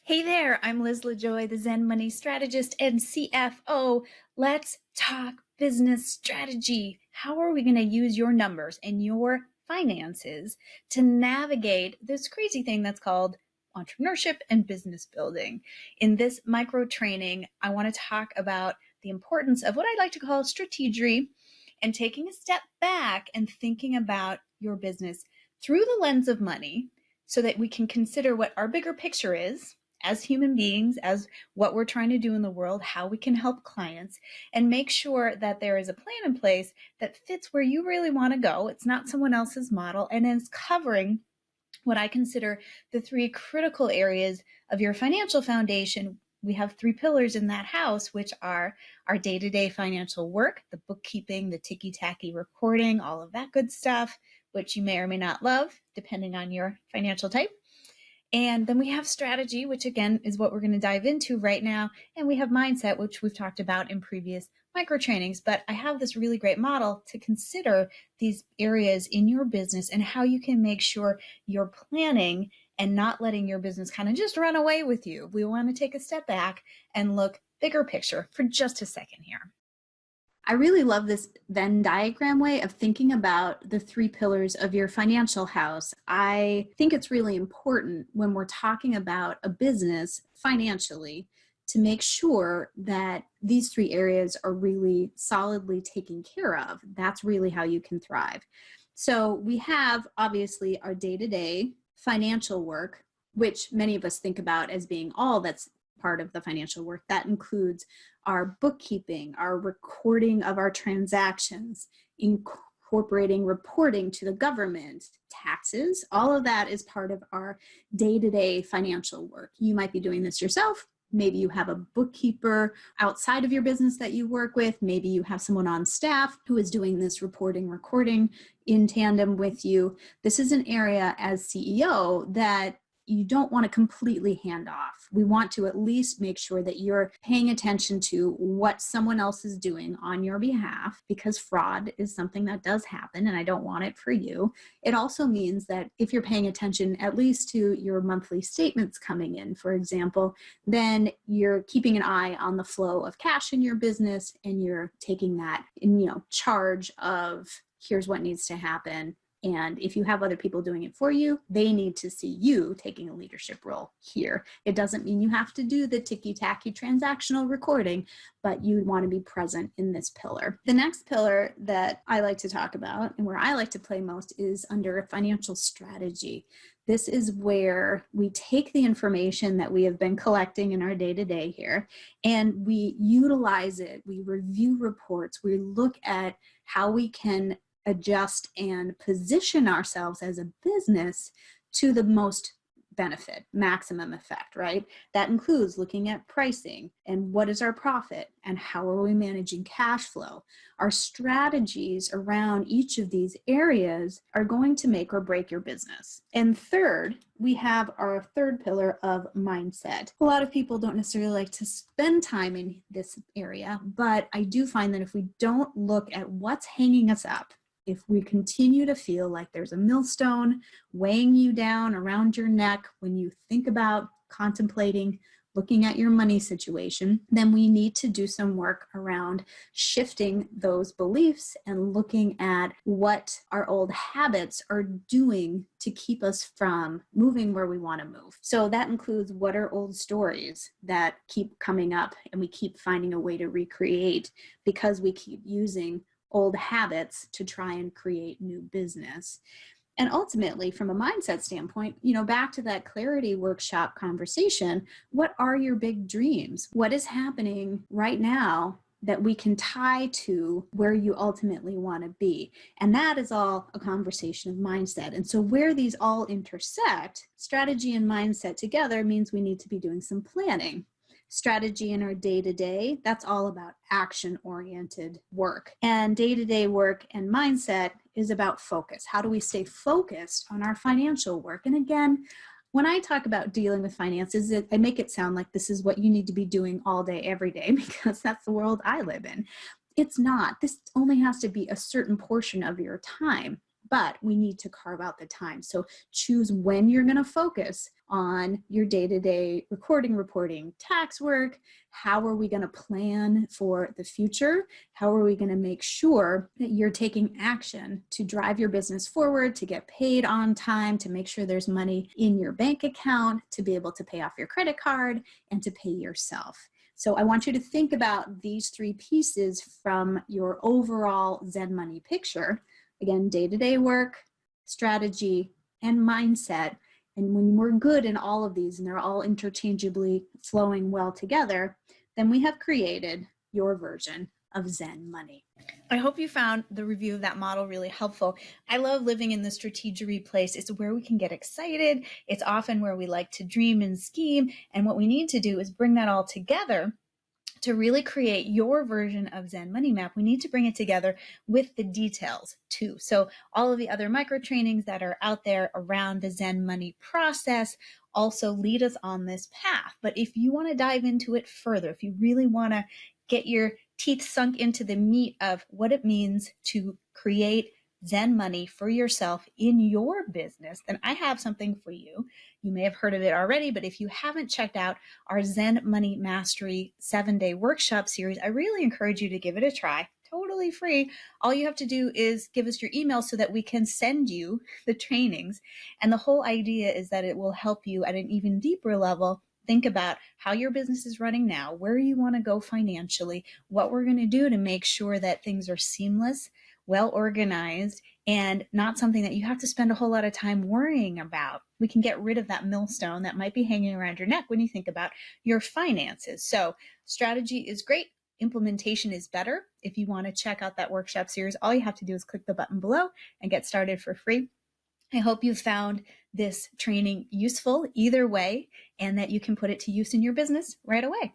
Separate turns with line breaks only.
Hey there, I'm Liz LaJoy, the Zen Money Strategist and CFO. Let's talk business strategy. How are we going to use your numbers and your finances to navigate this crazy thing that's called entrepreneurship and business building? In this micro training, I want to talk about the importance of what I like to call strategery and taking a step back and thinking about your business through the lens of money so that we can consider what our bigger picture is as human beings, as what we're trying to do in the world, how we can help clients, and make sure that there is a plan in place that fits where you really want to go. It's not someone else's model, and is covering what I consider the three critical areas of your financial foundation. We have three pillars in that house, which are our day-to-day financial work, the bookkeeping, the ticky-tacky reporting, all of that good stuff, which you may or may not love, depending on your financial type. And then we have strategy, which again is what we're going to dive into right now. And we have mindset, which we've talked about in previous micro trainings. But I have this really great model to consider these areas in your business and how you can make sure you're planning and not letting your business kind of just run away with you. We want to take a step back and look bigger picture for just a second here. I really love this Venn diagram way of thinking about the three pillars of your financial house. I think it's really important when we're talking about a business financially to make sure that these three areas are really solidly taken care of. That's really how you can thrive. So we have obviously our day-to-day financial work, which many of us think about as being all that's part of the financial work. That includes our bookkeeping, our recording of our transactions, incorporating reporting to the government, taxes. All of that is part of our day-to-day financial work. You might be doing this yourself. Maybe you have a bookkeeper outside of your business that you work with. Maybe you have someone on staff who is doing this reporting, recording in tandem with you. This is an area as CEO that you don't want to completely hand off. We want to at least make sure that you're paying attention to what someone else is doing on your behalf, because fraud is something that does happen and I don't want it for you. It also means that if you're paying attention at least to your monthly statements coming in, for example, then you're keeping an eye on the flow of cash in your business and you're taking that in, charge of here's what needs to happen. And if you have other people doing it for you, they need to see you taking a leadership role here. It doesn't mean you have to do the ticky-tacky transactional recording, but you want to be present in this pillar. The next pillar that I like to talk about and where I like to play most is under financial strategy. This is where we take the information that we have been collecting in our day-to-day here and we utilize it. We review reports. We look at how we can adjust and position ourselves as a business to the most benefit, maximum effect, right? That includes looking at pricing and what is our profit and how are we managing cash flow. Our strategies around each of these areas are going to make or break your business. And third, we have our third pillar of mindset. A lot of people don't necessarily like to spend time in this area, but I do find that if we don't look at what's hanging us up, if we continue to feel like there's a millstone weighing you down around your neck when you think about contemplating looking at your money situation, then we need to do some work around shifting those beliefs and looking at what our old habits are doing to keep us from moving where we want to move. So that includes what are old stories that keep coming up and we keep finding a way to recreate because we keep using old habits to try and create new business. And ultimately, from a mindset standpoint, back to that clarity workshop conversation, what are your big dreams? What is happening right now that we can tie to where you ultimately want to be? And that is all a conversation of mindset. And so where these all intersect, strategy and mindset together means we need to be doing some planning. Strategy in our day-to-day, that's all about action-oriented work. And day-to-day work and mindset is about focus. How do we stay focused on our financial work? And again, when I talk about dealing with finances, I make it sound like this is what you need to be doing all day, every day, because that's the world I live in. It's not. This only has to be a certain portion of your time. but we need to carve out the time. So choose when you're going to focus on your day-to-day recording, reporting, tax work. How are we going to plan for the future? How are we going to make sure that you're taking action to drive your business forward, to get paid on time, to make sure there's money in your bank account, to be able to pay off your credit card, and to pay yourself? So I want you to think about these three pieces from your overall Zen money picture. Again, day-to-day work, strategy, and mindset. And when we're good in all of these and they're all interchangeably flowing well together, then we have created your version of Zen money. I hope you found the review of that model really helpful. I love living in the strategery place. It's where we can get excited. It's often where we like to dream and scheme. And what we need to do is bring that all together to really create your version of Zen Money Map. We need to bring it together with the details too. So all of the other micro trainings that are out there around the Zen Money process also lead us on this path. But if you want to dive into it further, if you really want to get your teeth sunk into the meat of what it means to create Zen money for yourself in your business, then I have something for you. You may have heard of it already, but if you haven't checked out our Zen Money Mastery 7-day workshop series, I really encourage you to give it a try. Totally free. All you have to do is give us your email so that we can send you the trainings. And the whole idea is that it will help you at an even deeper level think about how your business is running now, where you want to go financially, what we're going to do to make sure that things are seamless, well organized, and not something that you have to spend a whole lot of time worrying about. We can get rid of that millstone that might be hanging around your neck when you think about your finances. So strategy is great. Implementation is better. If you want to check out that workshop series, all you have to do is click the button below and get started for free. I hope you found this training useful either way and that you can put it to use in your business right away.